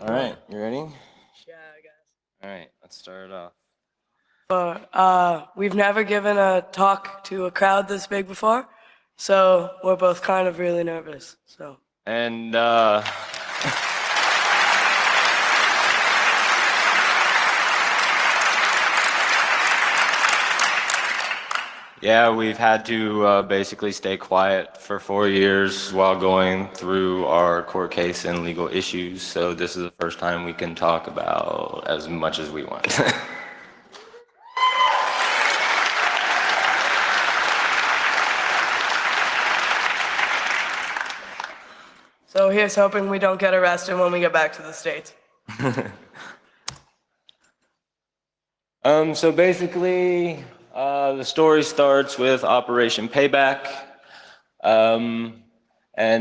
All right, you ready? Yeah, I guess. All right, let's start it off. We've never given a talk to a crowd this big before, so we're both kind of really nervous. So. And yeah, we've had to basically stay quiet for 4 years while going through our court case and legal issues. So this is the first time we can talk about as much as we want. So here's hoping we don't get arrested when we get back to the States. So basically, the story starts with Operation Payback and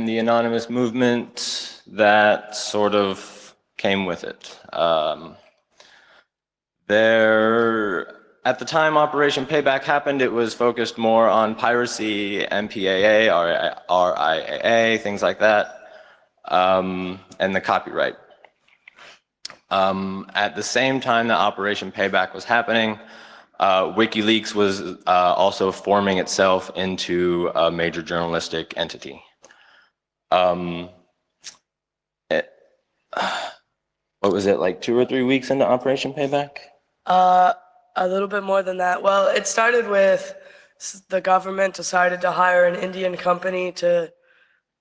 the anonymous movement that sort of came with it. At the time Operation Payback happened, it was focused more on piracy, MPAA, RIAA, things like that, and the copyright. At the same time that Operation Payback was happening, WikiLeaks was also forming itself into a major journalistic entity. What was it, like 2 or 3 weeks into Operation Payback? A little bit more than that. Well, it started with the government decided to hire an Indian company to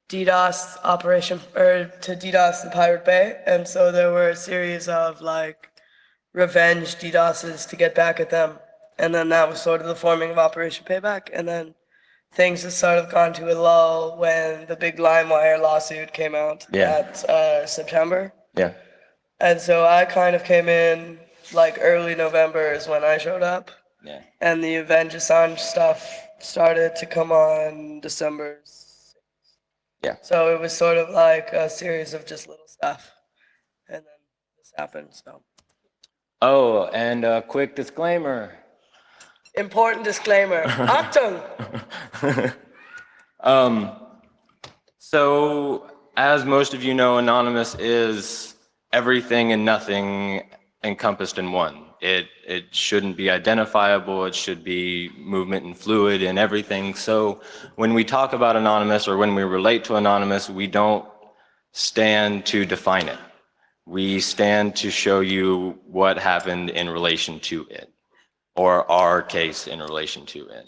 DDoS to DDoS the Pirate Bay, and so there were a series of like revenge DDoSes to get back at them, and then that was sort of the forming of Operation Payback, and then things have sort of gone to a lull when the big LimeWire lawsuit came out that September. Yeah. And so I kind of came in like early November is when I showed up. Yeah. And the Avenge Assange stuff started to come on December 6th. Yeah. So it was sort of like a series of just little stuff. And then this happened, so. Oh, and a quick disclaimer. Important disclaimer. Achtung! So, as most of you know, Anonymous is everything and nothing encompassed in one. It shouldn't be identifiable, it should be movement and fluid and everything. So when we talk about Anonymous or when we relate to Anonymous, we don't stand to define it. We stand to show you what happened in relation to it, or our case in relation to it.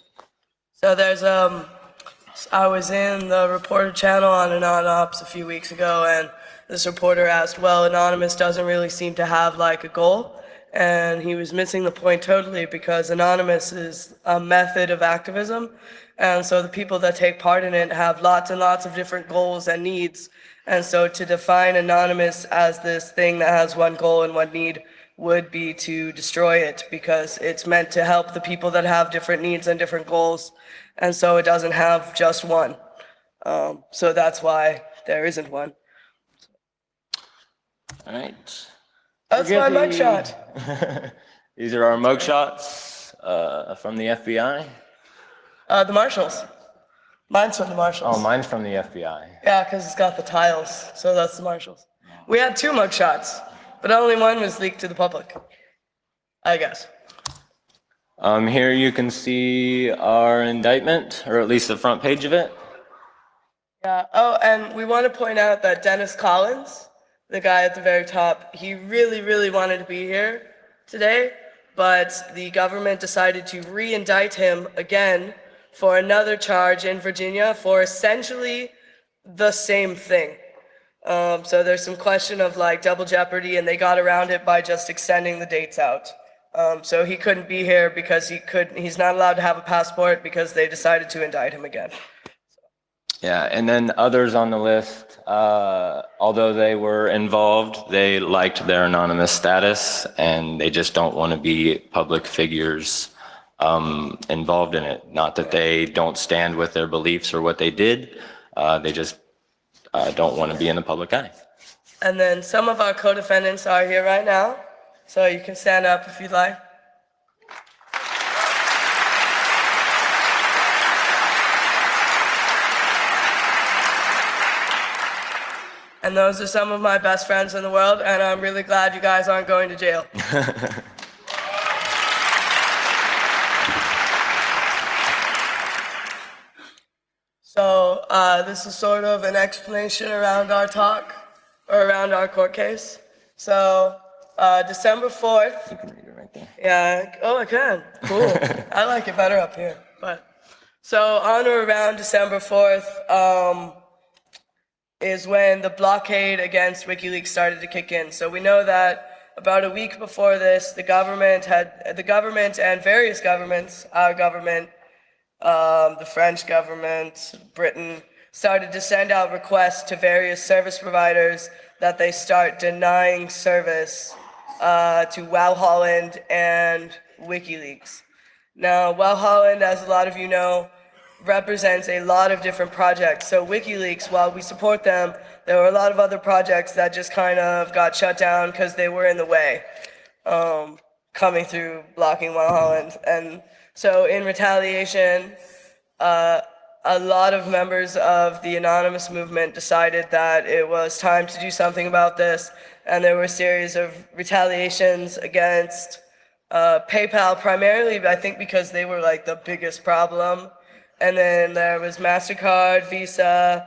So there's I was in the reporter channel on AnonOps a few weeks ago, and this reporter asked, well, Anonymous doesn't really seem to have like a goal, and he was missing the point totally, because Anonymous is a method of activism, and so the people that take part in it have lots and lots of different goals and needs, and so to define Anonymous as this thing that has one goal and one need would be to destroy it, because it's meant to help the people that have different needs and different goals, and so it doesn't have just one. So that's why there isn't one. All right. That's my mugshot. These are our mugshots from the FBI. The Marshals. Mine's from the Marshals. Oh, mine's from the FBI. Yeah, because it's got the tiles, so that's the Marshals. We had 2 mugshots, but only one was leaked to the public, I guess. Here you can see our indictment, or at least the front page of it. Yeah. Oh, and we want to point out that Dennis Collins, the guy at the very top, he really, really wanted to be here today, but the government decided to re-indict him again for another charge in Virginia for essentially the same thing. So there's some question of like double jeopardy, and they got around it by just extending the dates out. So he couldn't be here because he's not allowed to have a passport because they decided to indict him again. Yeah, and then others on the list, although they were involved, they liked their anonymous status, and they just don't want to be public figures involved in it. Not that they don't stand with their beliefs or what they did, they just don't want to be in the public eye. And then some of our co-defendants are here right now, so you can stand up if you'd like. And those are some of my best friends in the world, and I'm really glad you guys aren't going to jail. So this is sort of an explanation around our talk, or around our court case. So December 4th. You can read it right there. Yeah, oh, I can. Cool. I like it better up here. But so on or around December 4th is when the blockade against WikiLeaks started to kick in. So we know that about a week before this, the government and various governments, our government, the French government, Britain, started to send out requests to various service providers that they start denying service to Wow Holland and WikiLeaks. Now, Wow Holland, as a lot of you know, represents a lot of different projects. So WikiLeaks, while we support them, there were a lot of other projects that just kind of got shut down because they were in the way, coming through blocking Wow Holland. And so in retaliation, a lot of members of the anonymous movement decided that it was time to do something about this, and there were a series of retaliations against PayPal, primarily I think because they were like the biggest problem. And then there was MasterCard, Visa,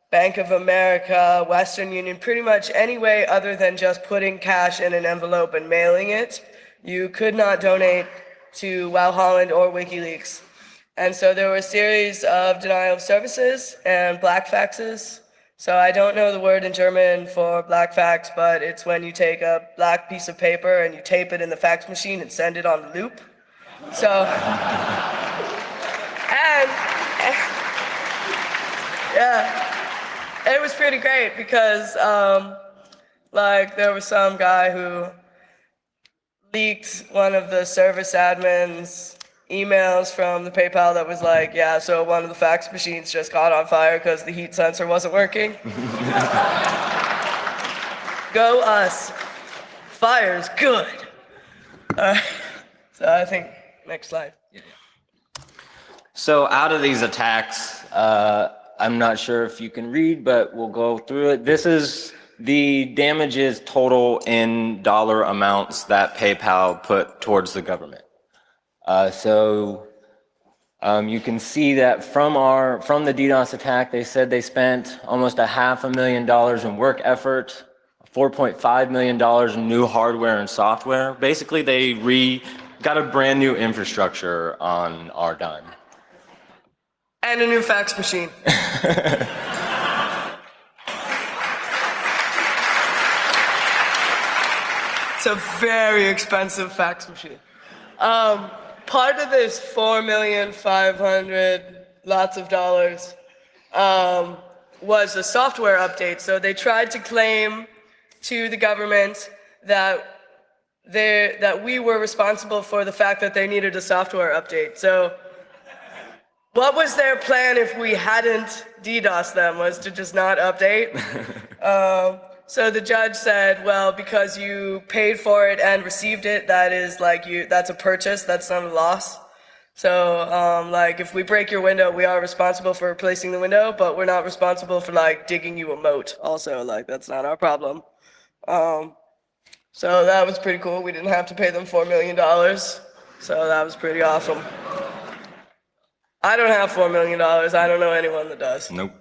Bank of America, Western Union, pretty much any way other than just putting cash in an envelope and mailing it. You could not donate to Wow Holland or WikiLeaks. And so there were a series of denial of services and black faxes. So I don't know the word in German for black fax, but it's when you take a black piece of paper and you tape it in the fax machine and send it on loop. So, and yeah, it was pretty great because like there was some guy who leaked one of the service admins' emails from the PayPal that was like, yeah, so one of the fax machines just caught on fire because the heat sensor wasn't working. Go us. Fire's good. So I think, next slide. So out of these attacks, I'm not sure if you can read, but we'll go through it. This is the damages total in dollar amounts that PayPal put towards the government. So you can see that from the DDoS attack, they said they spent almost $500,000 in work effort, $4.5 million in new hardware and software. Basically, they got a brand new infrastructure on our dime. And a new fax machine. It's a very expensive fax machine. Part of this $4,500,000, lots of dollars, was a software update. So they tried to claim to the government that we were responsible for the fact that they needed a software update. So what was their plan if we hadn't DDoSed them? Was to just not update? So the judge said, well, because you paid for it and received it, that's a purchase, that's not a loss. So like if we break your window, we are responsible for replacing the window, but we're not responsible for like digging you a moat also, like that's not our problem. So that was pretty cool. We didn't have to pay them $4 million. So that was pretty awesome. I don't have $4 million. I don't know anyone that does. Nope.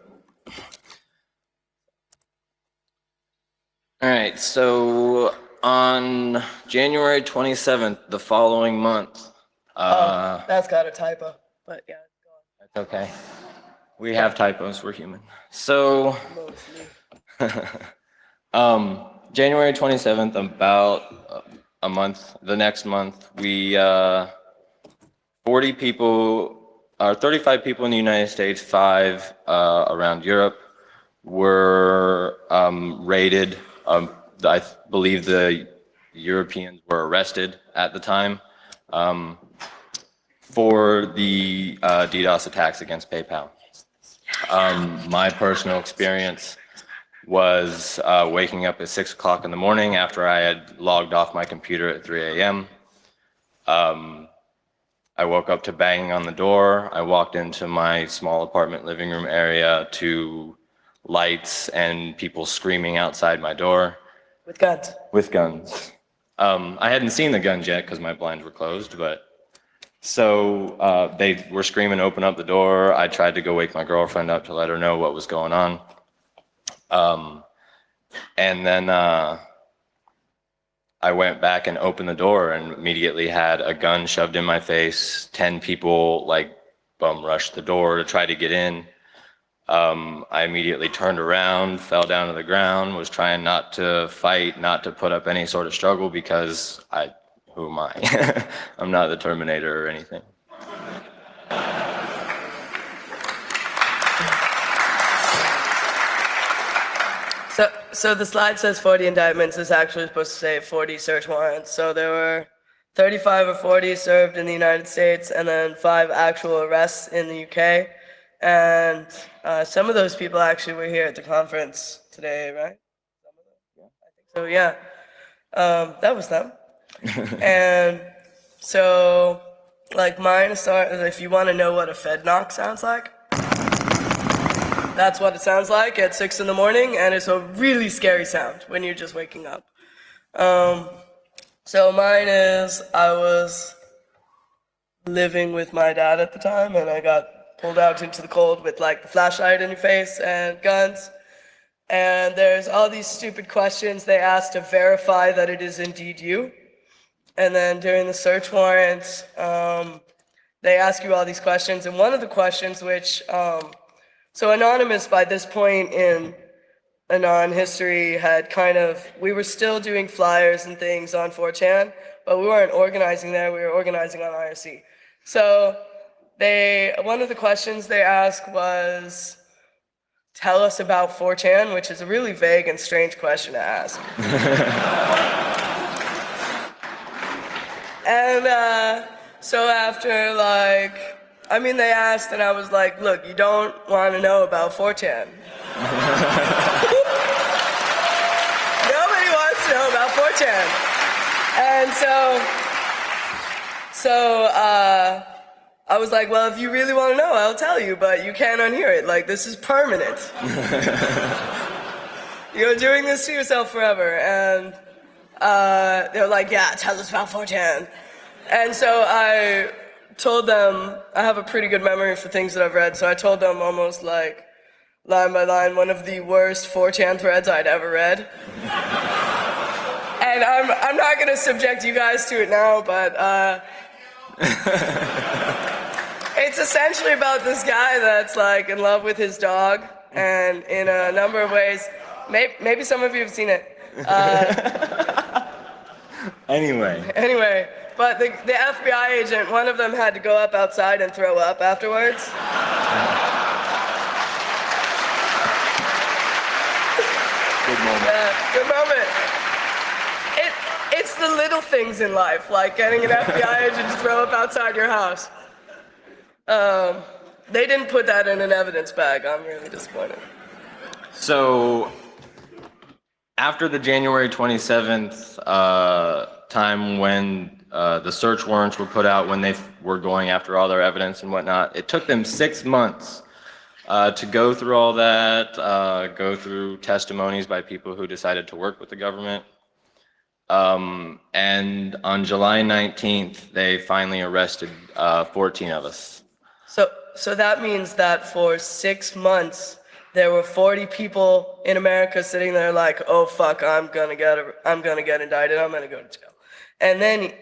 All right, so on January 27th, the following month. That's got a typo, but yeah, go on. That's okay. We have typos, we're human. So, January 27th, about a month, the next month, we, 40 people, or 35 people in the United States, 5 around Europe, were raided. I believe the Europeans were arrested at the time for the DDoS attacks against PayPal. My personal experience was waking up at 6 o'clock in the morning after I had logged off my computer at 3 a.m. I woke up to banging on the door. I walked into my small apartment living room area to lights and people screaming outside my door. With guns. With guns. I hadn't seen the guns yet because my blinds were closed, but so they were screaming, open up the door. I tried to go wake my girlfriend up to let her know what was going on. And then I went back and opened the door and immediately had a gun shoved in my face. 10 people like bum rushed the door to try to get in. I immediately turned around, fell down to the ground, was trying not to fight, not to put up any sort of struggle because who am I? I'm not the Terminator or anything. So the slide says 40 indictments. It's actually supposed to say 40 search warrants. So there were 35 or 40 served in the United States and then 5 actual arrests in the UK. And some of those people actually were here at the conference today, right? Some of them? Yeah, I think so, yeah. That was them. And so, like mine started, if you want to know what a Fed knock sounds like, that's what it sounds like at 6 in the morning, and it's a really scary sound when you're just waking up. So mine is, I was living with my dad at the time, and I got pulled out into the cold with like the flashlight in your face and guns. And there's all these stupid questions they ask to verify that it is indeed you. And then during the search warrants, they ask you all these questions. And one of the questions which, so Anonymous by this point in Anon history had kind of, we were still doing flyers and things on 4chan, but we weren't organizing there, we were organizing on IRC. So one of the questions they asked was, tell us about 4chan, which is a really vague and strange question to ask. And so after they asked and I was like, look, you don't want to know about 4chan. Nobody wants to know about 4chan. And so I was like, well, if you really want to know, I'll tell you, but you can't unhear it. Like, this is permanent. You're doing this to yourself forever. And they're like, yeah, tell us about 4chan. And so I told them, I have a pretty good memory for things that I've read, so I told them almost like line by line one of the worst 4chan threads I'd ever read. And I'm not going to subject you guys to it now, but it's essentially about this guy that's like in love with his dog, and in a number of ways, maybe some of you have seen it. Anyway, but the FBI agent, one of them had to go up outside and throw up afterwards. Good moment. Yeah, good moment. It's the little things in life, like getting an FBI agent to throw up outside your house. They didn't put that in an evidence bag. I'm really disappointed. So, after the January 27th time when the search warrants were put out, when they were going after all their evidence and whatnot, it took them 6 months to go through all that, go through testimonies by people who decided to work with the government. And on July 19th, they finally arrested 14 of us. So that means that for 6 months, there were 40 people in America sitting there like, oh fuck, I'm gonna get indicted, I'm gonna go to jail. And then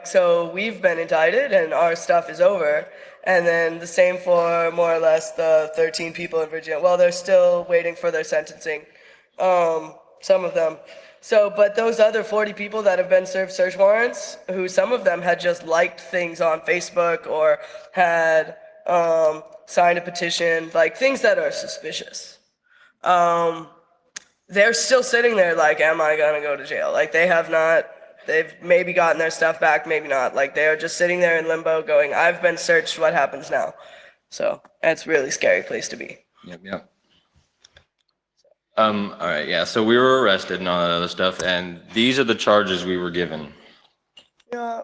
so we've been indicted and our stuff is over. And then the same for more or less the 13 people in Virginia. Well, they're still waiting for their sentencing, some of them. So, but those other 40 people that have been served search warrants, who some of them had just liked things on Facebook or had signed a petition, like things that are suspicious. They're still sitting there like, am I gonna go to jail? Like they've maybe gotten their stuff back, maybe not. Like they are just sitting there in limbo going, I've been searched, what happens now? So it's a really scary place to be. Yep. All right, yeah, so we were arrested and all that other stuff, and these are the charges we were given. Yeah.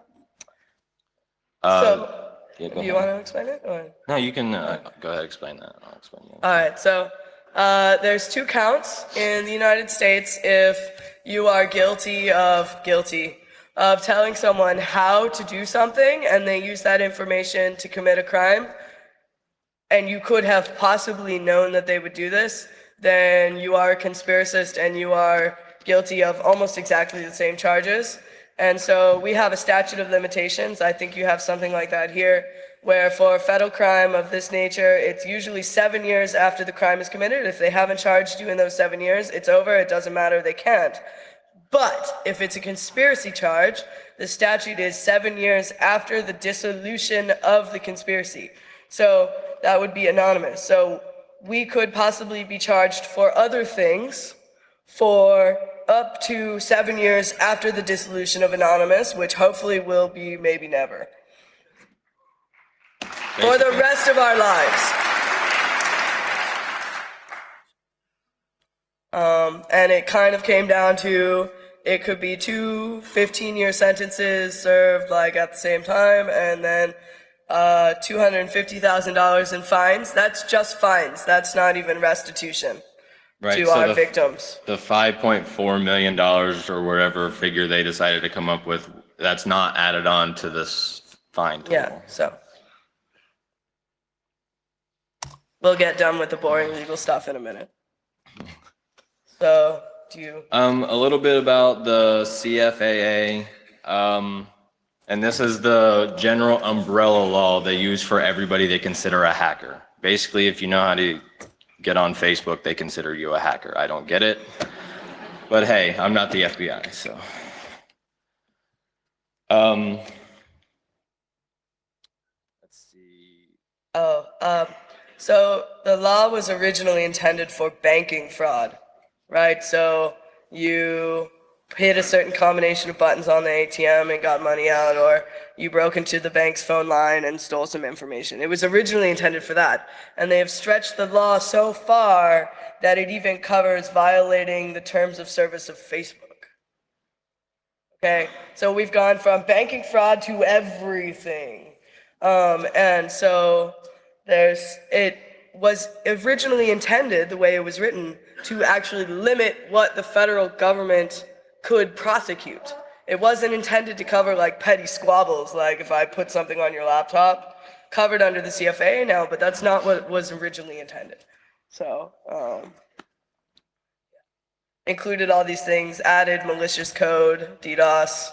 Yeah, do you want to explain it? Or? No, you can go ahead and explain that. I'll explain it. All right, so There's 2 counts in the United States if you are guilty of telling someone how to do something and they use that information to commit a crime, and you could have possibly known that they would do this, then you are a conspiracist and you are guilty of almost exactly the same charges. And so we have a statute of limitations. I think you have something like that here, where for a federal crime of this nature, it's usually 7 years after the crime is committed. If they haven't charged you in those 7 years, it's over. It doesn't matter. They can't. But if it's a conspiracy charge, the statute is 7 years after the dissolution of the conspiracy. So that would be anonymous. So we could possibly be charged for other things for up to 7 years after the dissolution of anonymous, which hopefully will be maybe never. For the rest of our lives. And it kind of came down to, it could be 2 15-year sentences served like at the same time, and then $250,000 in fines. That's just fines. That's not even restitution to our victims. The $5.4 million or whatever figure they decided to come up with, that's not added on to this fine total. Yeah, so. We'll get done with the boring legal stuff in a minute. So, do you? A little bit about the CFAA. And this is the general umbrella law they use for everybody they consider a hacker. Basically, if you know how to get on Facebook, they consider you a hacker. I don't get it. But hey, I'm not the FBI, so. Let's see. So the law was originally intended for banking fraud, right? So you hit a certain combination of buttons on the ATM and got money out, or you broke into the bank's phone line and stole some information. It was originally intended for that. And they have stretched the law so far that it even covers violating the terms of service of Facebook. Okay, so we've gone from banking fraud to everything. And so it was originally intended, the way it was written, to actually limit what the federal government could prosecute. It wasn't intended to cover like petty squabbles, like if I put something on your laptop, covered under the CFA now, but that's not what was originally intended. So, included all these things, added malicious code, DDoS.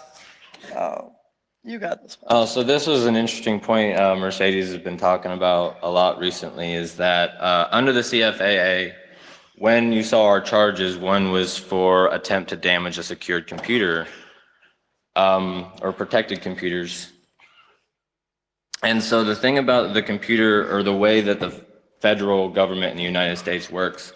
You got this. Oh, so this was an interesting point Mercedes has been talking about a lot recently, is that under the CFAA, when you saw our charges, one was for attempt to damage a secured computer or protected computers. And so the thing about the computer, or the way that the federal government in the United States works,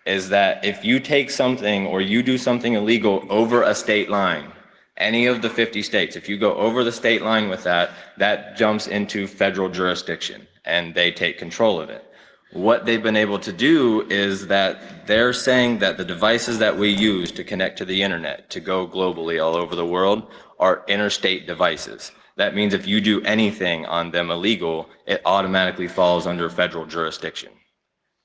is that if you take something or you do something illegal over a state line, any of the 50 states, if you go over the state line with that, that jumps into federal jurisdiction and they take control of it. What they've been able to do is that they're saying that the devices that we use to connect to the internet, to go globally all over the world, are interstate devices. That means if you do anything on them illegal, it automatically falls under federal jurisdiction,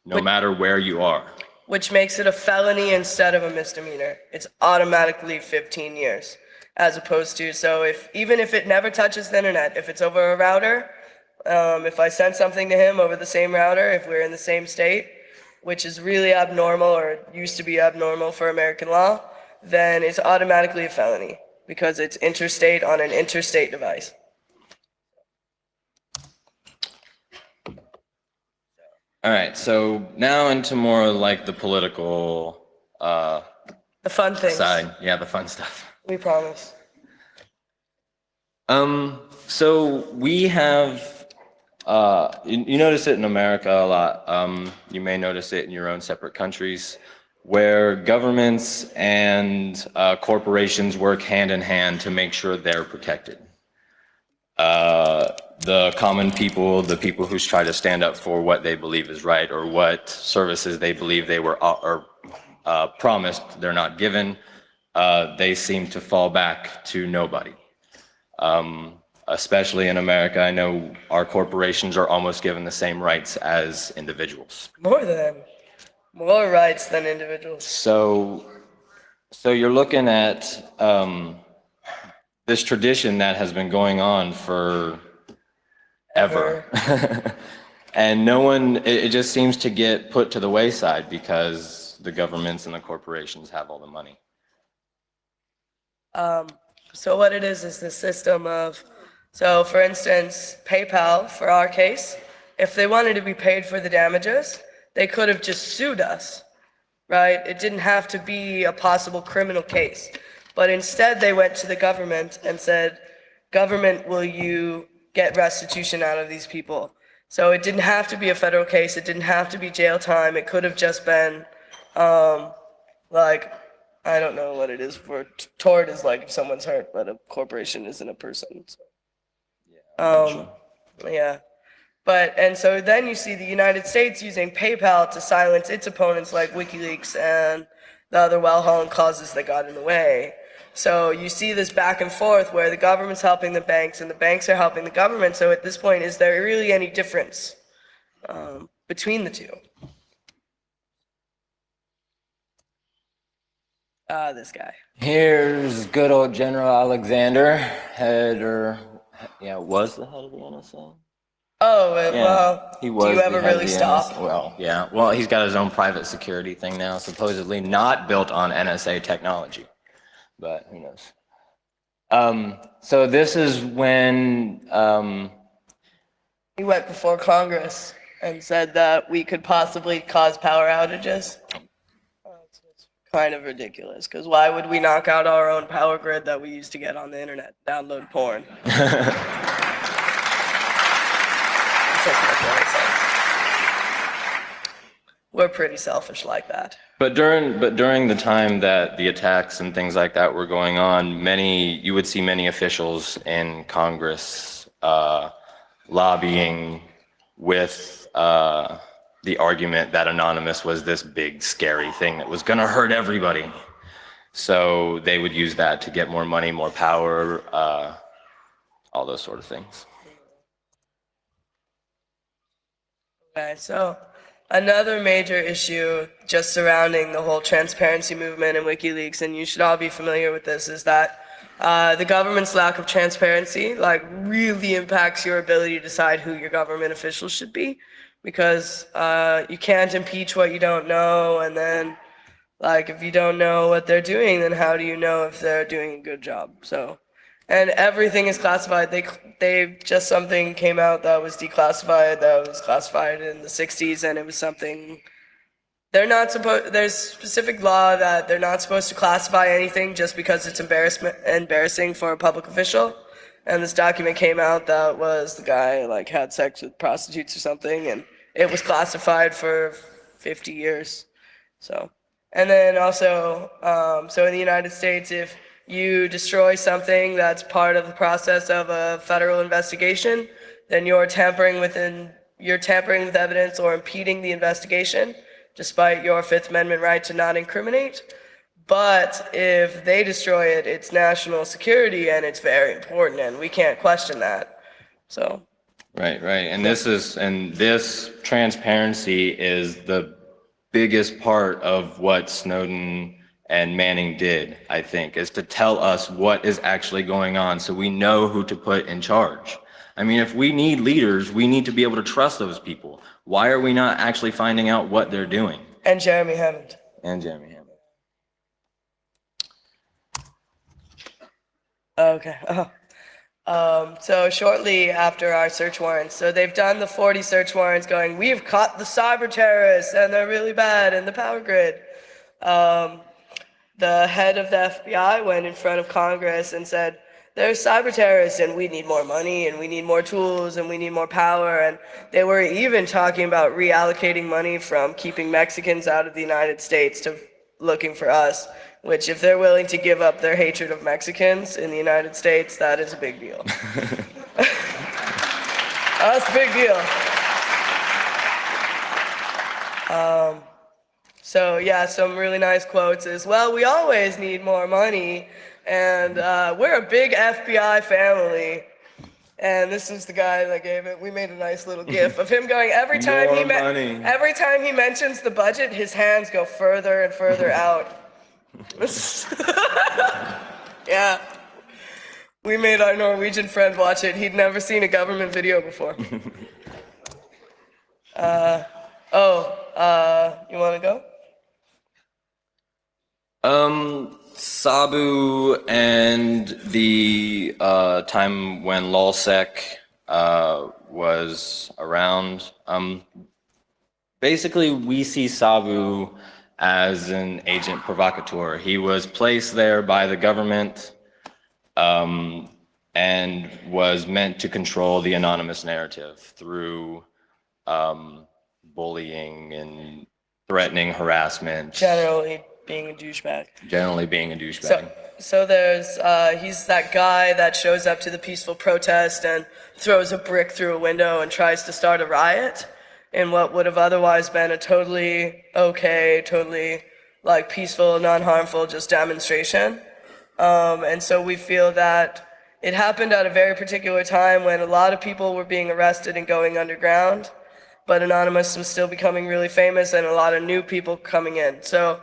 no matter where you are. Which makes it a felony instead of a misdemeanor. It's automatically 15 years. As opposed to, so even if it never touches the internet, if it's over a router, if I send something to him over the same router, if we're in the same state, which is really abnormal or used to be abnormal for American law, then it's automatically a felony because it's interstate on an interstate device. All right, so now into more like the political the fun things. Side. Yeah, the fun stuff. We promise. So we have, you notice it in America a lot. You may notice it in your own separate countries, where governments and corporations work hand in hand to make sure they're protected. The common people, the people who try to stand up for what they believe is right or what services they believe they were promised, they're not given. They seem to fall back to nobody. Especially in America, I know our corporations are almost given the same rights as individuals. More than. More rights than individuals. So you're looking at this tradition that has been going on for ever. And no one, it just seems to get put to the wayside because the governments and the corporations have all the money. So what it is the system of, so for instance, PayPal, for our case, if they wanted to be paid for the damages, they could have just sued us, right? It didn't have to be a possible criminal case. But instead they went to the government and said, government, will you get restitution out of these people? So it didn't have to be a federal case. It didn't have to be jail time. It could have just been, like, I don't know what it is for. Tort is like if someone's hurt, but a corporation isn't a person. So. Yeah. And so then you see the United States using PayPal to silence its opponents like WikiLeaks and the other well-known causes that got in the way. So you see this back and forth where the government's helping the banks and the banks are helping the government. So at this point, is there really any difference between the two? This guy. Here's good old General Alexander, was the head of the NSA. Oh, well, he was. Do you ever really stop? NSA. Well, yeah. Well, he's got his own private security thing now, supposedly not built on NSA technology. But who knows? So this is when he went before Congress and said that we could possibly cause power outages. It's kind of ridiculous, because why would we knock out our own power grid that we used to get on the internet, download porn? We're pretty selfish like that. But during the time that the attacks and things like that were going on, you would see many officials in Congress lobbying with the argument that Anonymous was this big scary thing that was going to hurt everybody. So they would use that to get more money, more power, all those sort of things. Okay, so another major issue just surrounding the whole transparency movement and WikiLeaks, and you should all be familiar with this, is that the government's lack of transparency really impacts your ability to decide who your government officials should be, because you can't impeach what you don't know, and then if you don't know what they're doing, then how do you know if they're doing a good job? And everything is classified. They just something came out that was declassified, that was classified in the 60s, and it was something there's specific law that they're not supposed to classify anything just because it's embarrassing for a public official. And this document came out that was the guy had sex with prostitutes or something, and it was classified for 50 years. And then also, so in the United States, if you destroy something that's part of the process of a federal investigation, then you're tampering with evidence or impeding the investigation, despite your Fifth Amendment right to not incriminate. But if they destroy it, it's national security and it's very important, and we can't question that. Right. And this transparency is the biggest part of what Snowden and Manning did, I think, is to tell us what is actually going on so we know who to put in charge. I mean, if we need leaders, we need to be able to trust those people. Why are we not actually finding out what they're doing? And Jeremy Hammond. Okay. So shortly after our search warrants, so they've done the 40 search warrants going, we've caught the cyber terrorists and they're really bad in the power grid. The head of the FBI went in front of Congress and said, there's cyber terrorists and we need more money and we need more tools and we need more power. And they were even talking about reallocating money from keeping Mexicans out of the United States to looking for us, which if they're willing to give up their hatred of Mexicans in the United States, that is a big deal. That's a big deal. So yeah, some really nice quotes is, well, we always need more money, and we're a big FBI family. And this is the guy that gave it. We made a nice little gif of him going every time More money. every time he mentions the budget, his hands go further and further out. Yeah. We made our Norwegian friend watch it. He'd never seen a government video before. You want to go? Sabu and the time when LulzSec was around. Basically, we see Sabu as an agent provocateur. He was placed there by the government and was meant to control the anonymous narrative through bullying and threatening harassment. Generally being a douchebag. So there's, he's that guy that shows up to the peaceful protest and throws a brick through a window and tries to start a riot in what would have otherwise been a totally okay, totally like peaceful, non-harmful, just demonstration. And so we feel that it happened at a very particular time when a lot of people were being arrested and going underground, but Anonymous was still becoming really famous and a lot of new people coming in. So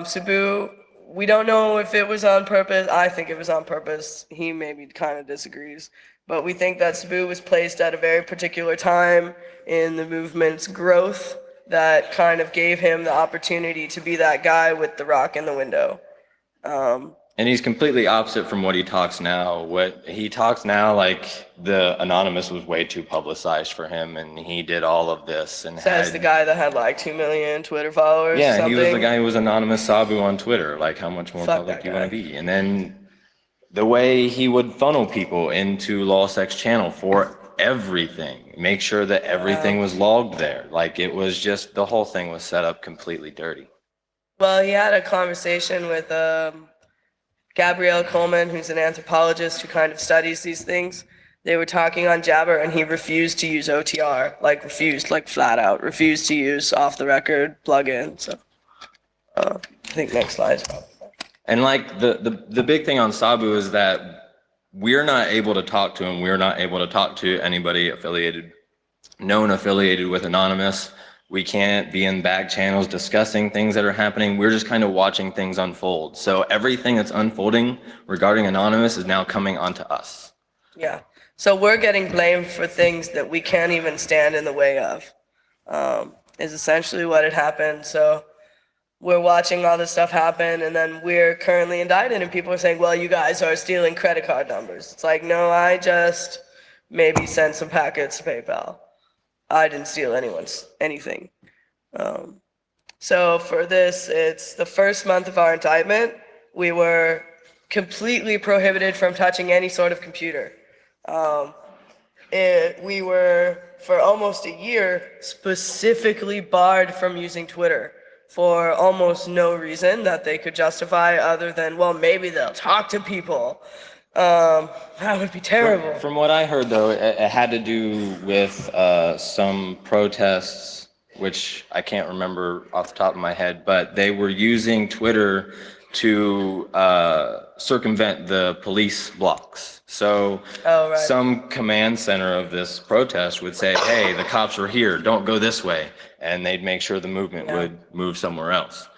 Sabu, we don't know if it was on purpose. I think it was on purpose. He maybe kind of disagrees. But we think that Sabu was placed at a very particular time in the movement's growth that kind of gave him the opportunity to be that guy with the rock in the window. And he's completely opposite from what he talks now. What he talks now, like the Anonymous was way too publicized for him, and he did all of this. And Says the guy that had like 2 million Twitter followers. Yeah, something. He was the guy who was Anonymous Sabu on Twitter. Like, how much more Fuck public that do you guy. want to be? And then the way he would funnel people into LulzSec's channel for everything, make sure that everything was logged there. Like, it was just, the whole thing was set up completely dirty. Well, he had a conversation with Gabrielle Coleman, who's an anthropologist who kind of studies these things. They were talking on Jabber, and he refused to use OTR, like flat out, refused to use off the record plugin. So I think next slide is probably. And like the big thing on Sabu is that we're not able to talk to him. We're not able to talk to anybody known affiliated with Anonymous. We can't be in back channels discussing things that are happening. We're just kind of watching things unfold. So everything that's unfolding regarding Anonymous is now coming onto us. Yeah. So we're getting blamed for things that we can't even stand in the way of, is essentially what had happened. So we're watching all this stuff happen, and then we're currently indicted, and people are saying, well, you guys are stealing credit card numbers. It's like, no, I just maybe sent some packets to PayPal. I didn't steal anything. So for this, it's the first month of our indictment. We were completely prohibited from touching any sort of computer. We were, for almost a year, specifically barred from using Twitter for almost no reason that they could justify other than, well, maybe they'll talk to people. That would be terrible. From what I heard, though, it had to do with some protests, which I can't remember off the top of my head, but they were using Twitter to circumvent the police blocks. So some command center of this protest would say, hey, the cops are here, don't go this way. And they'd make sure the movement would move somewhere else.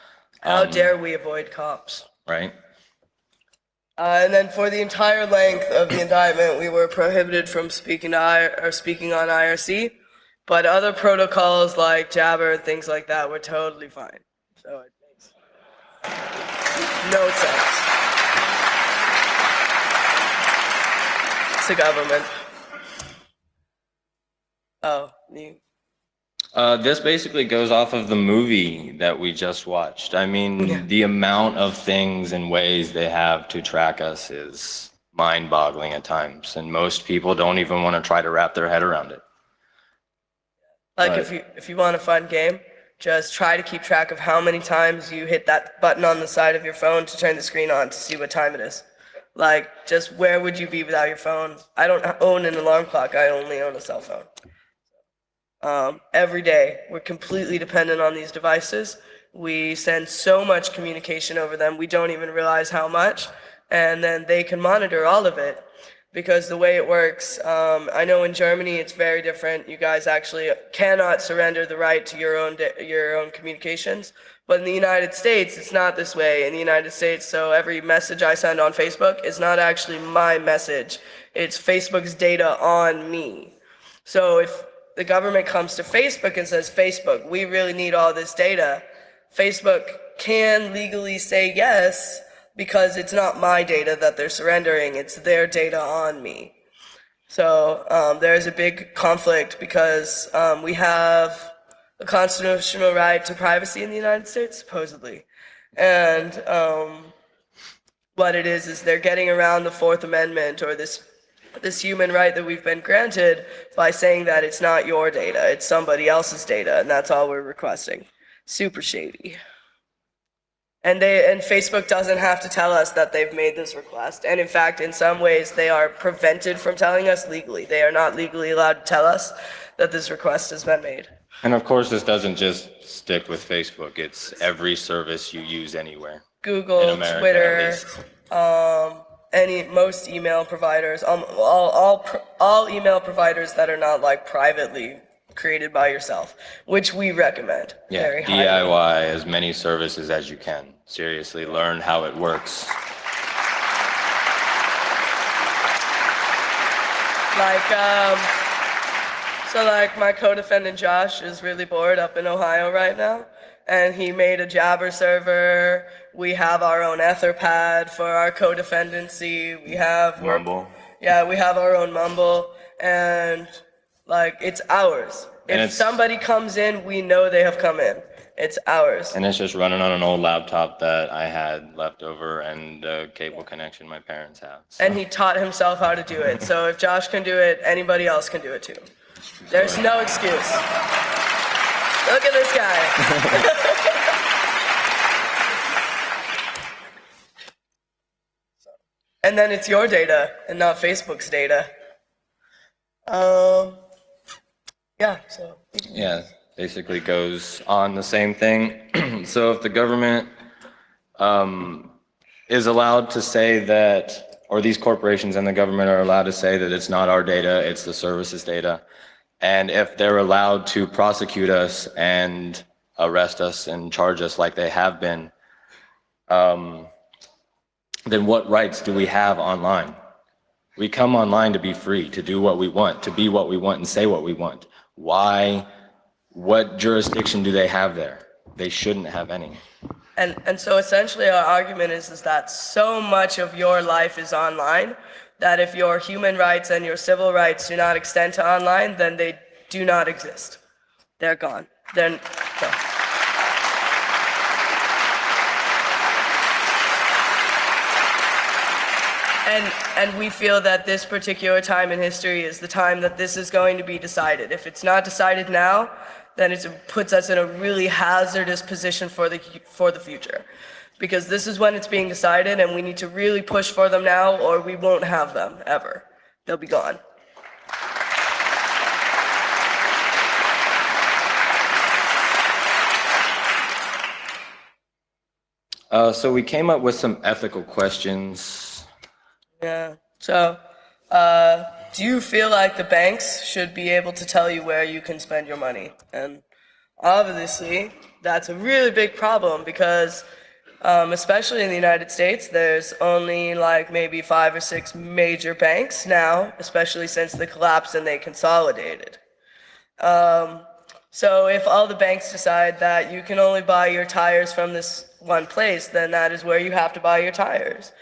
How dare we avoid cops? Right. And then for the entire length of the indictment, we were prohibited from speaking on IRC, but other protocols like Jabber and things like that were totally fine. So it makes no sense. It's the government. Oh, you. This basically goes off of the movie that we just watched. I mean, the amount of things and ways they have to track us is mind-boggling at times, and most people don't even want to try to wrap their head around it. Like if you want a fun game, just try to keep track of how many times you hit that button on the side of your phone to turn the screen on to see what time it is. Like, just where would you be without your phone? I don't own an alarm clock. I only own a cell phone. Every day, we're completely dependent on these devices. We send so much communication over them, we don't even realize how much, and then they can monitor all of it. because the way it works, I know in Germany it's very different. You guys actually cannot surrender the right to your own communications. But in the United States, it's not this way. In the United States, so every message I send on Facebook is not actually my message. It's Facebook's data on me. So if the government comes to Facebook and says, Facebook, we really need all this data, Facebook can legally say yes, because it's not my data that they're surrendering, it's their data on me. So there's a big conflict because we have a constitutional right to privacy in the United States, supposedly. And what it is they're getting around the Fourth Amendment, or this human right that we've been granted, by saying that it's not your data, it's somebody else's data, and that's all we're requesting. Super shady. And Facebook doesn't have to tell us that they've made this request. And in fact, in some ways, they are prevented from telling us legally. They are not legally allowed to tell us that this request has been made. And of course, this doesn't just stick with Facebook. It's every service you use anywhere. Google, in America, Twitter, most email providers, all email providers that are not like privately created by yourself, which we recommend. Yeah, very DIY highly. as many services as you can. Seriously, learn how it works. Like my co-defendant Josh is really bored up in Ohio right now, and he made a Jabber server. We have our own Etherpad for our co-defendancy. We have Mumble. Yeah, we have our own Mumble, and like it's ours. If somebody comes in, we know they have come in. It's ours. And it's just running on an old laptop that I had left over and a cable connection my parents have. So. And he taught himself how to do it. So if Josh can do it, anybody else can do it too. There's no excuse. Look at this guy. And then it's your data and not Facebook's data. Yeah, basically goes on the same thing. So if the government is allowed to say that, or these corporations and the government are allowed to say that it's not our data, it's the services data, and if they're allowed to prosecute us and arrest us and charge us like they have been, then what rights do we have online? We come online to be free, to do what we want, to be what we want and say what we want. Why? What jurisdiction do they have there? They shouldn't have any. And so essentially our argument is that so much of your life is online that if your human rights and your civil rights do not extend to online, then they do not exist. They're gone. They're gone. And we feel that this particular time in history is the time that this is going to be decided. If it's not decided now, then it puts us in a really hazardous position for the future. Because this is when it's being decided, and we need to really push for them now, or we won't have them, ever. They'll be gone. So we came up with some ethical questions. Yeah. So, do you feel like the banks should be able to tell you where you can spend your money? And obviously, that's a really big problem because, especially in the United States, there's only like maybe 5 or 6 major banks now, especially since the collapse and they consolidated. So if all the banks decide that you can only buy your tires from this one place, then that is where you have to buy your tires.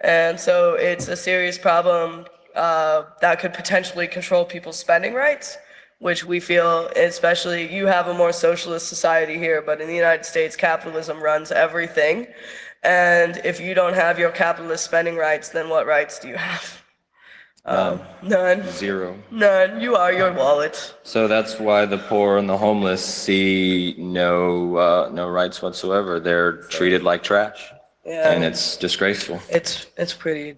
And so it's a serious problem that could potentially control people's spending rights, which we feel, especially, you have a more socialist society here, but in the United States, capitalism runs everything. And if you don't have your capitalist spending rights, then what rights do you have? None. Zero. None. You are your wallet. So that's why the poor and the homeless see no rights whatsoever. They're treated like trash. Yeah. And it's disgraceful. It's pretty.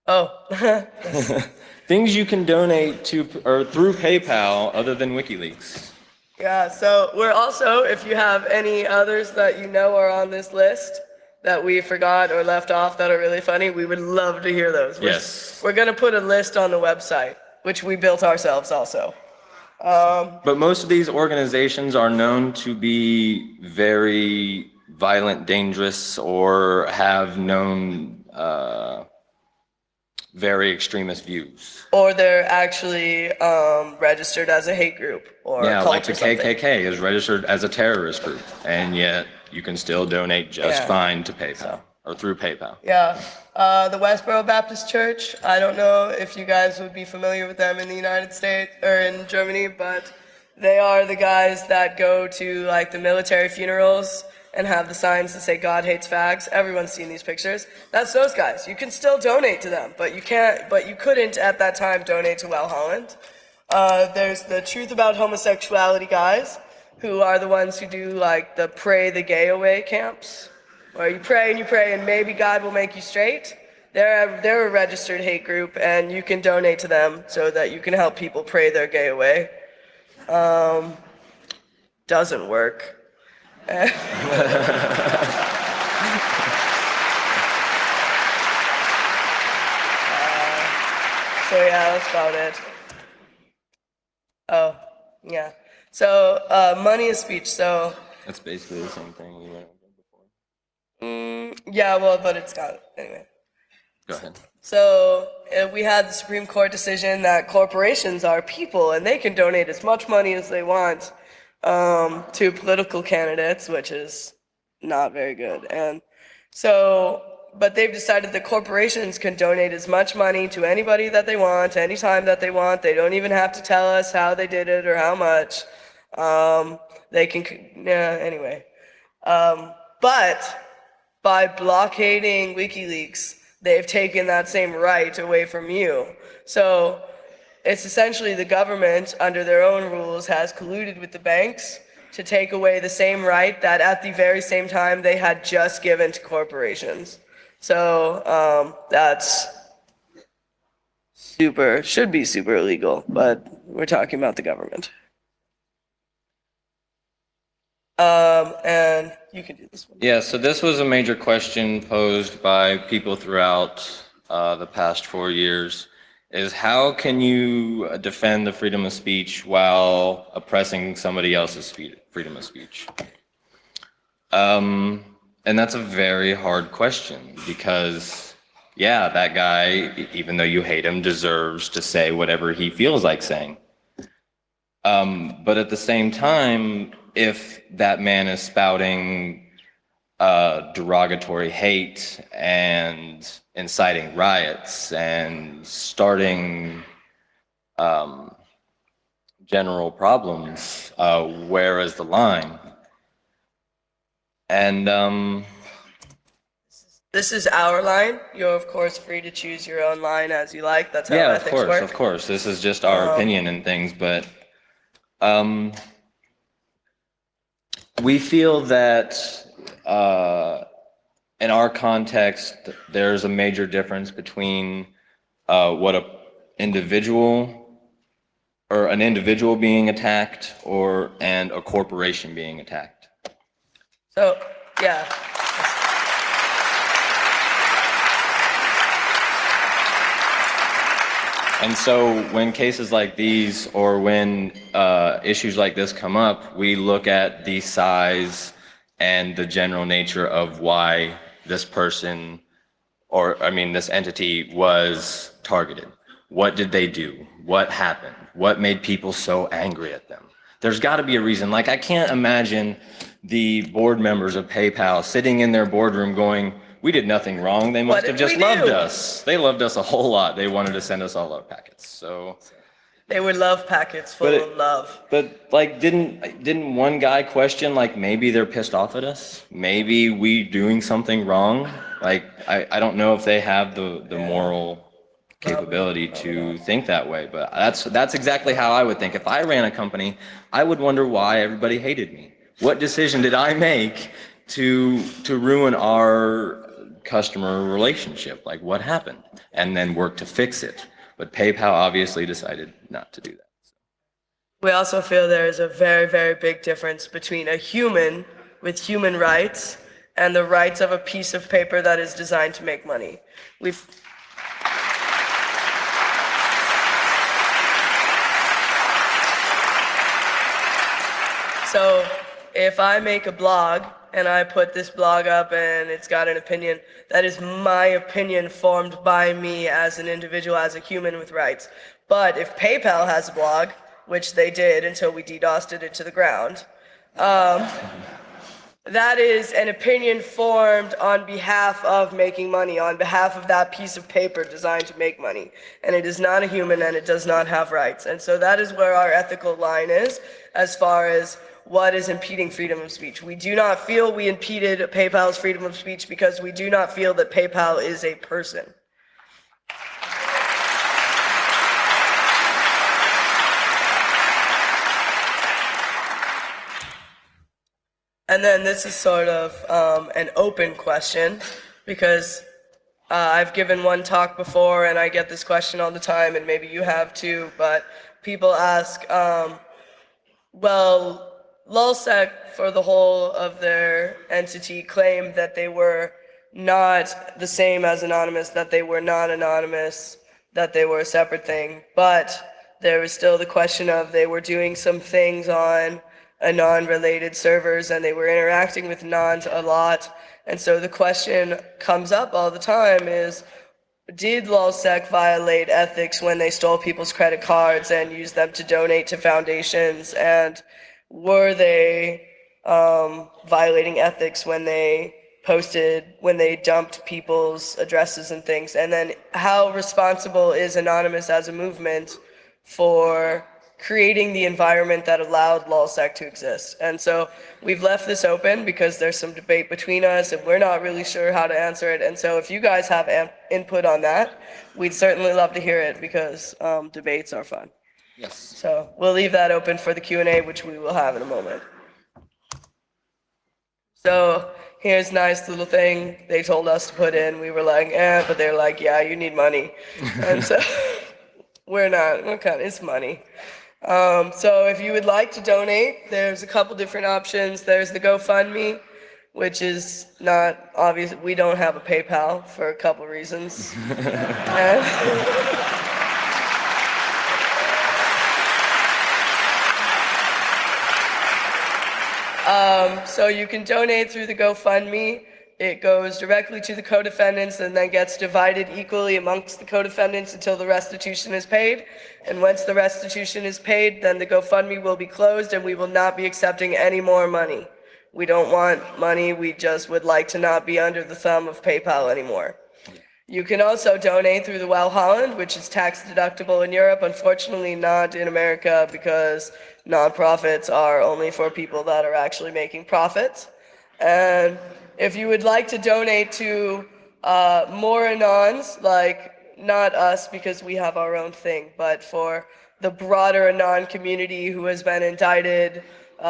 Oh. Things you can donate to or through PayPal other than WikiLeaks. Yeah, so we're also, if you have any others that you know are on this list that we forgot or left off that are really funny, we would love to hear those. Yes. We're going to put a list on the website, which we built ourselves also. But most of these organizations are known to be very violent, dangerous, or have known very extremist views. Or they're actually registered as a hate group or Yeah, cult like the or something. KKK is registered as a terrorist group, and yet you can still donate just fine to PayPal or through PayPal. Yeah. The Westboro Baptist Church, I don't know if you guys would be familiar with them in the United States or in Germany, but they are the guys that go to like the military funerals and have the signs that say God hates fags. Everyone's seen these pictures. That's those guys. You can still donate to them, but you couldn't at that time donate to Well Holland. There's the Truth About Homosexuality guys, who are the ones who do like the Pray the Gay Away camps, where you pray and maybe God will make you straight. They're a registered hate group, and you can donate to them so that you can help people pray their gay away. Doesn't work. So yeah, that's about it. Oh, yeah. So money is speech. So That's basically the same thing we went over before. yeah, well, but it's not anyway. Go ahead. So we had the Supreme Court decision that corporations are people and they can donate as much money as they want to political candidates, which is not very good. And so, but they've decided that corporations can donate as much money to anybody that they want, anytime that they want. They don't even have to tell us how they did it or how much. They can, yeah, anyway. But by blockading WikiLeaks, they've taken that same right away from you. So it's essentially the government, under their own rules, has colluded with the banks to take away the same right that at the very same time they had just given to corporations. So that's should be super illegal, but we're talking about the government. And you can do this one. Yeah, so this was a major question posed by people throughout the past 4 years, is how can you defend the freedom of speech while oppressing somebody else's freedom of speech? And that's a very hard question because, yeah, that guy, even though you hate him, deserves to say whatever he feels like saying. But at the same time, if that man is spouting derogatory hate and inciting riots and starting general problems, where is the line? And this is our line. You're of course free to choose your own line as you like. That's how yeah, ethics work. of course. This is just our opinion and things, but we feel that in our context, there's a major difference between what an individual being attacked and a corporation being attacked. So, yeah. And so when cases like these or when issues like this come up, we look at the size and the general nature of why this person this entity was targeted. What did they do? What happened? What made people so angry at them? There's got to be a reason. Like, I can't imagine the board members of PayPal sitting in their boardroom going, we did nothing wrong. They must have just loved us. They loved us a whole lot. They wanted to send us all love packets. So they were love packets full of love. But like, didn't one guy question, like, maybe they're pissed off at us? Maybe we doing something wrong? Like, I don't know if they have the moral capability to think that way, but that's exactly how I would think. If I ran a company, I would wonder why everybody hated me. What decision did I make to ruin our customer relationship? Like, what happened? And then work to fix it. But PayPal obviously decided not to do that. We also feel there is a very, very big difference between a human with human rights and the rights of a piece of paper that is designed to make money. So if I make a blog and I put this blog up and it's got an opinion, that is my opinion formed by me as an individual, as a human with rights. But if PayPal has a blog, which they did until we DDoSed it into the ground, that is an opinion formed on behalf of making money, on behalf of that piece of paper designed to make money. And it is not a human and it does not have rights. And so that is where our ethical line is as far as what is impeding freedom of speech. We do not feel we impeded PayPal's freedom of speech because we do not feel that PayPal is a person. And then this is sort of an open question because I've given one talk before and I get this question all the time, and maybe you have too, but people ask, well, LulzSec for the whole of their entity claimed that they were not the same as Anonymous, that they were not anonymous, that they were a separate thing, but there was still the question of they were doing some things on anon-related servers and they were interacting with anons a lot. And so the question comes up all the time is, did LulzSec violate ethics when they stole people's credit cards and used them to donate to foundations? And were they violating ethics when they dumped people's addresses and things? And then how responsible is Anonymous as a movement for creating the environment that allowed LulzSec to exist? And so we've left this open because there's some debate between us and we're not really sure how to answer it. And so if you guys have input on that, we'd certainly love to hear it because debates are fun. Yes. So we'll leave that open for the Q&A, which we will have in a moment. So here's a nice little thing they told us to put in. We were like, but they're like, yeah, you need money. And so it's money. So if you would like to donate, there's a couple different options. There's the GoFundMe, which is not obvious. We don't have a PayPal for a couple reasons. So you can donate through the GoFundMe. It goes directly to the co-defendants and then gets divided equally amongst the co-defendants until the restitution is paid. And once the restitution is paid, then the GoFundMe will be closed and we will not be accepting any more money. We don't want money, we just would like to not be under the thumb of PayPal anymore. You can also donate through the Well Holland, which is tax deductible in Europe, unfortunately not in America because nonprofits are only for people that are actually making profits. And if you would like to donate to more Anons, like not us because we have our own thing, but for the broader Anon community who has been indicted,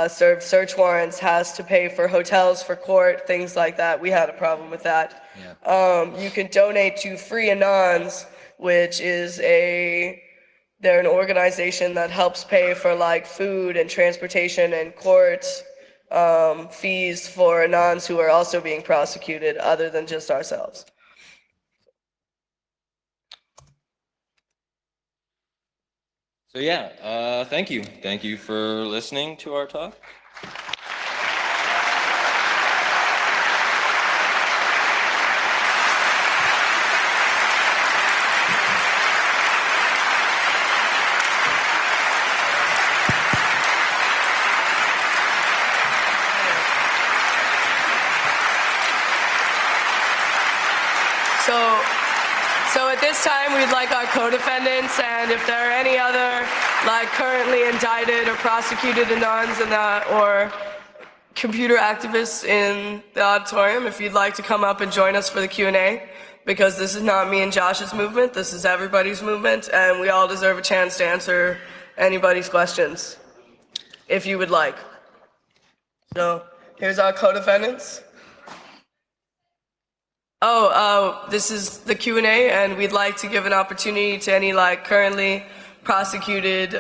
served search warrants, has to pay for hotels, for court, things like that. We had a problem with that. Yeah. You can donate to Free Anons, which is they're an organization that helps pay for like food and transportation and court fees for Anons who are also being prosecuted other than just ourselves. So yeah, thank you. Thank you for listening to our talk. So at this time, we'd like our co-defendants, and if there are any other like currently indicted or prosecuted Anons or computer activists in the auditorium, if you'd like to come up and join us for the Q&A, because this is not me and Josh's movement, this is everybody's movement, and we all deserve a chance to answer anybody's questions, if you would like. So here's our co-defendants. This is the Q&A, and we'd like to give an opportunity to any like currently prosecuted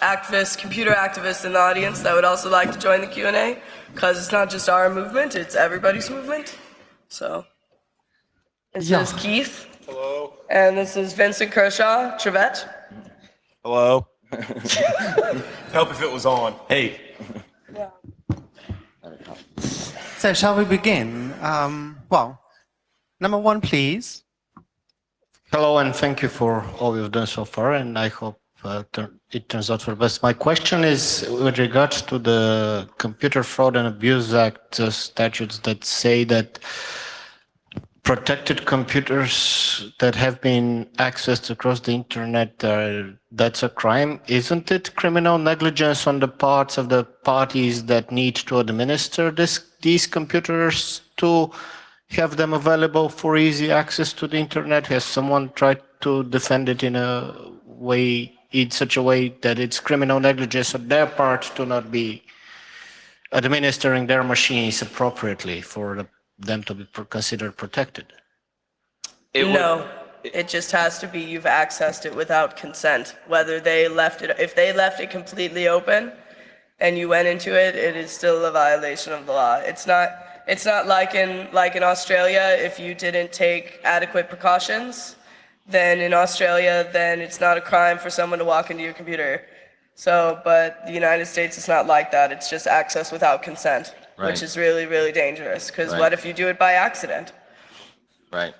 activists, computer activists in the audience that would also like to join the Q&A, because it's not just our movement, it's everybody's movement. So, this is Keith. Hello. And this is Vincent Kershaw, Trevette. Hello. Help if it was on. Hey. Yeah. So shall we begin? Well, number one, please. Hello, and thank you for all you've done so far, and I hope it turns out for the best. My question is with regards to the Computer Fraud and Abuse Act statutes that say that protected computers that have been accessed across the internet, that's a crime. Isn't it criminal negligence on the parts of the parties that need to administer these computers to have them available for easy access to the internet? Has someone tried to defend it in such a way that it's criminal negligence on their part to not be administering their machines appropriately for them to be considered protected? No, it just has to be you've accessed it without consent. Whether they left it, if they left it completely open and you went into it, it is still a violation of the law. It's not like in Australia, if you didn't take adequate precautions, then in Australia, then it's not a crime for someone to walk into your computer. So, but the United States is not like that. It's just access without consent, Right. which is really, really dangerous. Because Right. what if you do it by accident? Right.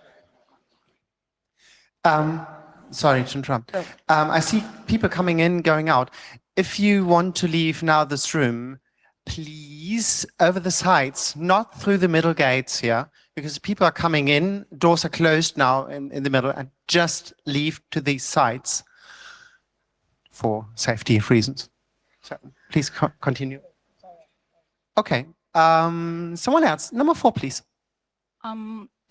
Sorry to interrupt. I see people coming in, going out. If you want to leave now this room, please over the sides, not through the middle gates here, because people are coming in, doors are closed now in the middle, and just leave to these sides for safety reasons. So please continue. Okay. Someone else, number 4, please.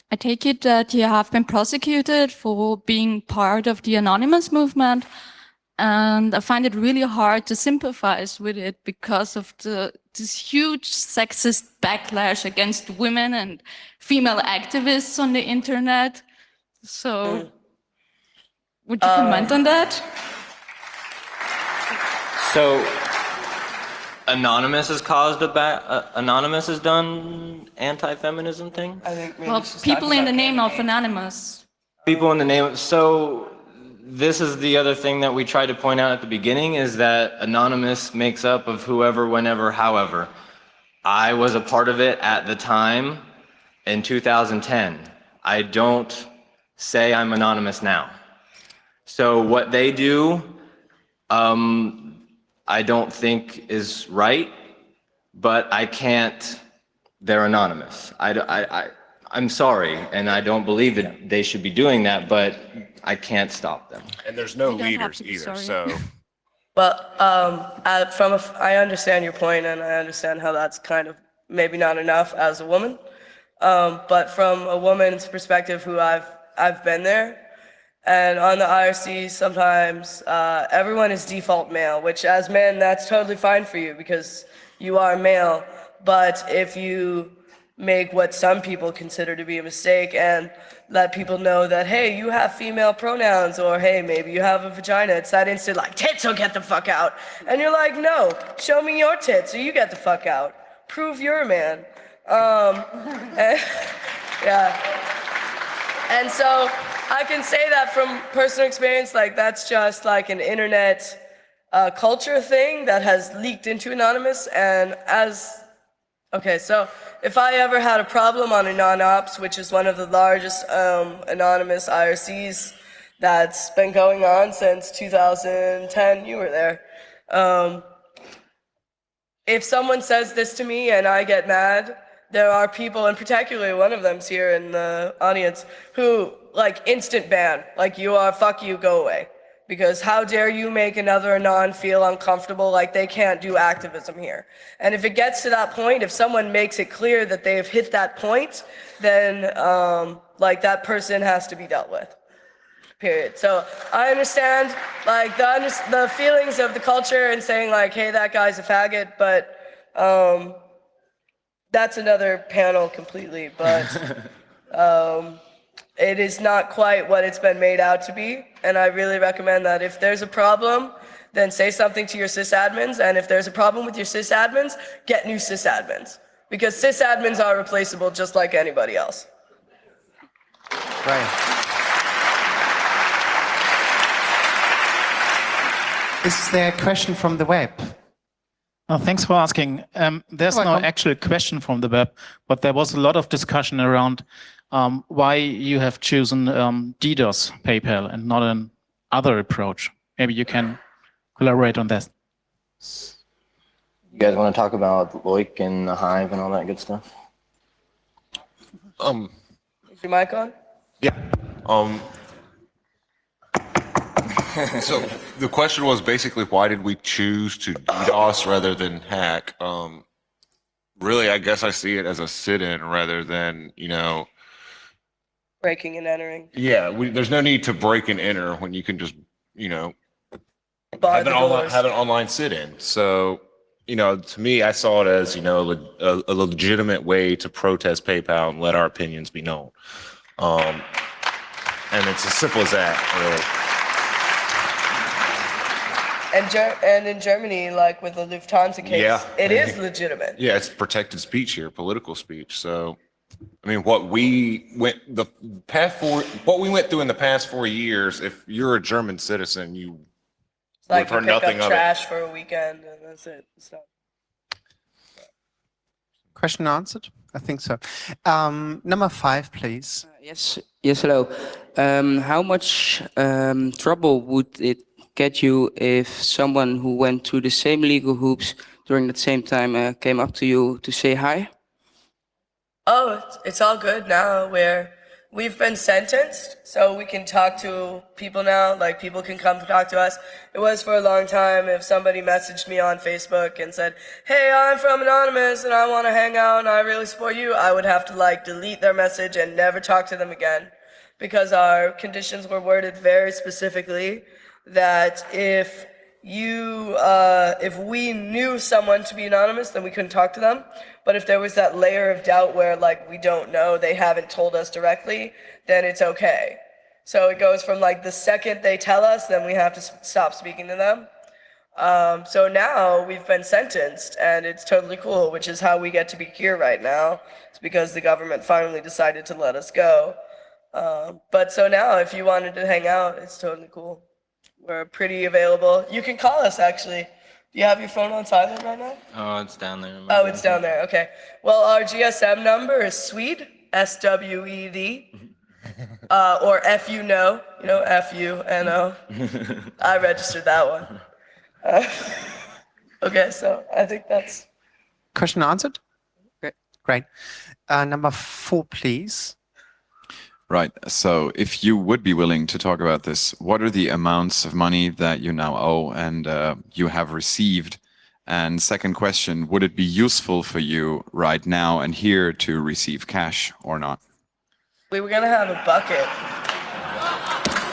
I take it that you have been prosecuted for being part of the anonymous movement, and I find it really hard to sympathize with it because of this huge sexist backlash against women and female activists on the internet. So, would you comment on that? So, Anonymous has caused Anonymous has done anti-feminism thing? I think maybe Well, she's people talking in the about name of Anonymous. People in the name of, so this is the other thing that we tried to point out at the beginning, is that Anonymous makes up of whoever, whenever, however. I was a part of it at the time in 2010. I don't say I'm anonymous now. So what they do, I don't think is right, but I can't, they're anonymous. I'm sorry, and I don't believe that they should be doing that, but I can't stop them. And there's no You don't have leaders to be either, sorry. so Well, I understand your point, and I understand how that's kind of maybe not enough as a woman. But from a woman's perspective, who I've been there, and on the IRC, sometimes everyone is default male, which as men, that's totally fine for you because you are male. But if you make what some people consider to be a mistake and let people know that, hey, you have female pronouns, or hey, maybe you have a vagina, it's that instant like, tits, will get the fuck out. And you're like, no, show me your tits or you get the fuck out. Prove you're a man. Yeah. And so I can say that from personal experience, like that's just like an internet culture thing that has leaked into Anonymous. And okay, so if I ever had a problem on AnonOps, which is one of the largest anonymous IRCs that's been going on since 2010, you were there. If someone says this to me and I get mad, there are people, and particularly one of them's here in the audience, who like instant ban, like you are, fuck you, go away. Because how dare you make another Anon feel uncomfortable, like they can't do activism here. And if it gets to that point, if someone makes it clear that they have hit that point, then like that person has to be dealt with, period. So I understand like the feelings of the culture and saying like, hey, that guy's a faggot, but that's another panel completely, but it is not quite what it's been made out to be. And I really recommend that if there's a problem, then say something to your sysadmins, and if there's a problem with your sysadmins, get new sysadmins. Because sysadmins are replaceable just like anybody else. Right. Is there a question from the web? Oh, thanks for asking. There's no actual question from the web, but there was a lot of discussion around why you have chosen DDoS PayPal and not an other approach. Maybe you can elaborate on that. You guys want to talk about Loic and the Hive and all that good stuff? Is your mic on? Yeah. So the question was basically, why did we choose to DDoS rather than hack? Really, I guess I see it as a sit-in rather than, Breaking and entering. Yeah, there's no need to break and enter when you can just, Bar have the doors. an online sit-in. So, to me, I saw it as, a legitimate way to protest PayPal and let our opinions be known. And it's as simple as that, really. And in Germany, like with the Lufthansa case, it is legitimate. Yeah, it's protected speech here, political speech. So, I mean, what we went through in the past 4 years, if you're a German citizen, you Like heard you pick nothing up of it. trash for a weekend and that's it. So. Question answered? I think so. Number 5, please. Yes, hello. How much trouble would it get you if someone who went through the same legal hoops during that same time came up to you to say hi? Oh, it's all good now. We've been sentenced, so we can talk to people now. Like, people can come talk to us. It was for a long time if somebody messaged me on Facebook and said, hey, I'm from Anonymous and I want to hang out and I really support you, I would have to delete their message and never talk to them again, because our conditions were worded very specifically that if we knew someone to be anonymous, then we couldn't talk to them. But if there was that layer of doubt where we don't know, they haven't told us directly, then it's okay. So it goes from the second they tell us, then we have to stop speaking to them. So now we've been sentenced and it's totally cool, which is how we get to be here right now. It's because the government finally decided to let us go. But so now if you wanted to hang out, it's totally cool. We're pretty available. You can call us, actually. Do you have your phone on silent right now? Oh, it's down there. Oh, it's down there. Okay. Well, our GSM number is SWED, SWED, or FUNO, FUNO. I registered that one. Okay, so I think that's... Question answered? Great. Number 4, please. Right. So if you would be willing to talk about this, what are the amounts of money that you now owe and you have received? And second question, would it be useful for you right now and here to receive cash or not? We were going to have a bucket.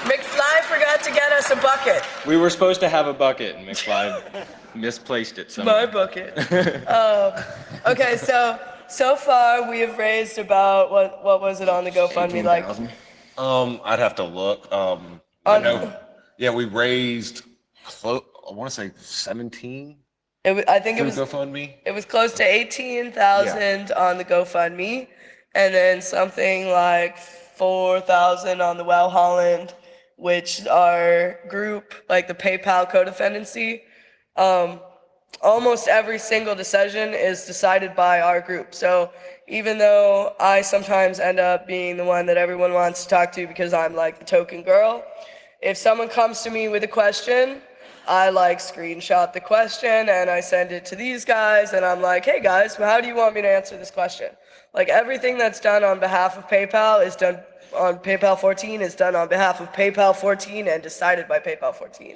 McFly forgot to get us a bucket. We were supposed to have a bucket, and McFly misplaced it somewhere. My bucket. Okay, so far we have raised about, what was it on the GoFundMe? I'd have to look. I know. Yeah, we raised, I want to say 17. I think it was GoFundMe. It was close to 18,000 on the GoFundMe, and then something like 4,000 on the Well Holland, which our group, the PayPal codependency. Almost every single decision is decided by our group. So even though I sometimes end up being the one that everyone wants to talk to because I'm the token girl, if someone comes to me with a question, I screenshot the question and I send it to these guys and I'm like, hey guys, how do you want me to answer this question? Everything that's done on behalf of PayPal is done on PayPal 14 is done on behalf of PayPal 14 and decided by PayPal 14.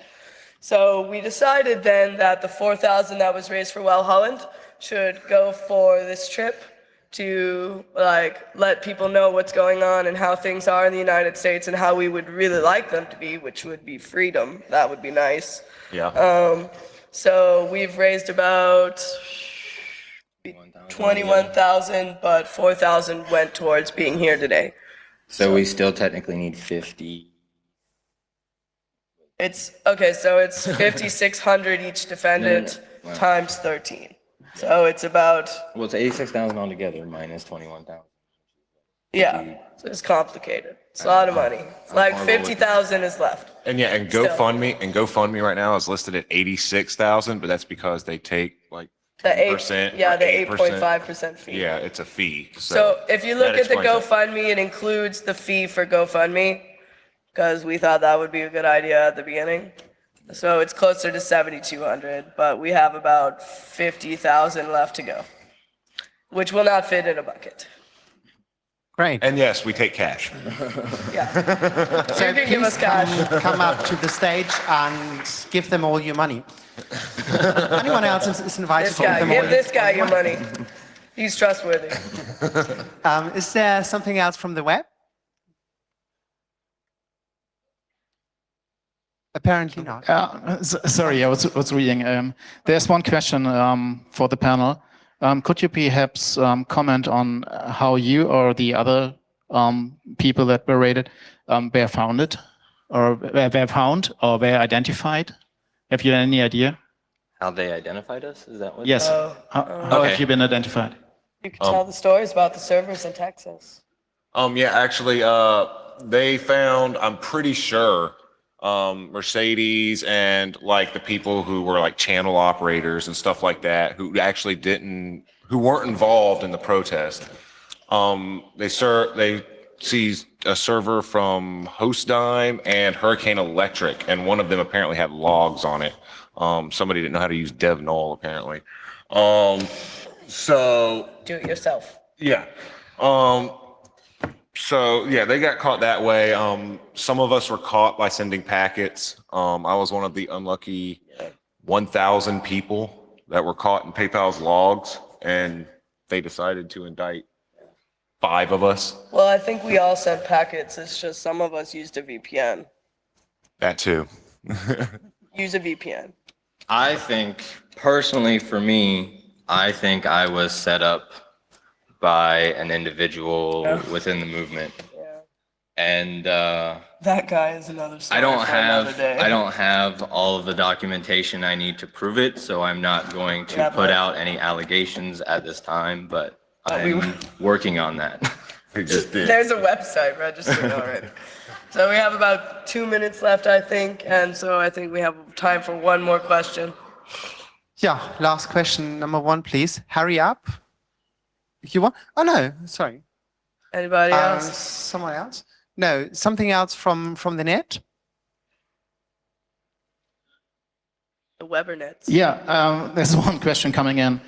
So we decided then that the 4,000 that was raised for Well Holland should go for this trip to let people know what's going on and how things are in the United States and how we would really like them to be, which would be freedom. That would be nice. Yeah. So we've raised about 21,000, but 4,000 went towards being here today. So we still technically need 50. It's okay. So it's 5,600 each defendant Wow. times 13. So it's about Well, it's 86,000 altogether minus 21,000. yeah. So it's complicated. It's a lot of money. It's like 50,000 is left. And yeah, and Still. GoFundMe right now is listed at 86,000, but that's because they take like The 10%. the 8%. 8.5% fee. Yeah, it's a fee. So if you look that at the explains it. GoFundMe, it includes the fee for GoFundMe because we thought that would be a good idea at the beginning. So it's closer to 7,200, but we have about 50,000 left to go, which will not fit in a bucket. Great. And yes, we take cash. Yeah. So you can give us cash. come up to the stage and give them all your money. Anyone else is invited This to give guy, them all give this guy your money. He's trustworthy. Is there something else from the web? Apparently not. Sorry, I was reading. There's one question for the panel. Could you perhaps comment on how you or the other people that were rated were founded, or were found, or were identified? Have you any idea? How they identified us? Is that what? Yes. How have you been identified? You can tell the stories about the servers in Texas. Yeah, actually, they found, I'm pretty sure, Mercedes and like the people who were like channel operators and stuff like that, who actually who weren't involved in the protest. They seized a server from HostDime and Hurricane Electric, and one of them apparently had logs on it. Somebody didn't know how to use DevNull apparently. So Do it yourself. yeah. So yeah, they got caught that way. Some of us were caught by sending packets. I was one of the unlucky 1,000 people that were caught in PayPal's logs, and they decided to indict 5 of us. Well, I think we all sent packets. It's just some of us used a VPN. That too. Use a VPN. I think, personally for me, I think I was set up by an individual within the movement. Yeah. And That guy is another story. I don't for another have day. all of the documentation I need to prove it, so I'm not going to Yeah, put but- out any allegations at this time, but we I'm working on that. We just did. There's a website registered already. So we have about 2 minutes left, I think, and so I think we have time for one more question. Yeah, last question, number 1, please. Hurry up. If you want. Oh, no, sorry. Anybody else? Someone else? No, something else from the net? The Webernets. Yeah, there's one question coming in.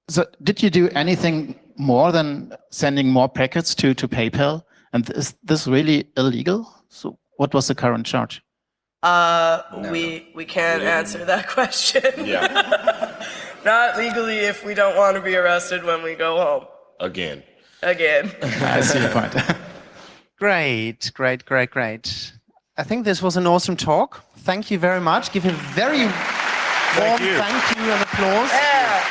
So did you do anything more than sending more packets to PayPal? And is this really illegal? So what was the current charge? We can't answer that question. Yeah. Not legally if we don't want to be arrested when we go home. Again. I see your point. Great. I think this was an awesome talk. Thank you very much. Give a very warm thank you and applause. Yeah.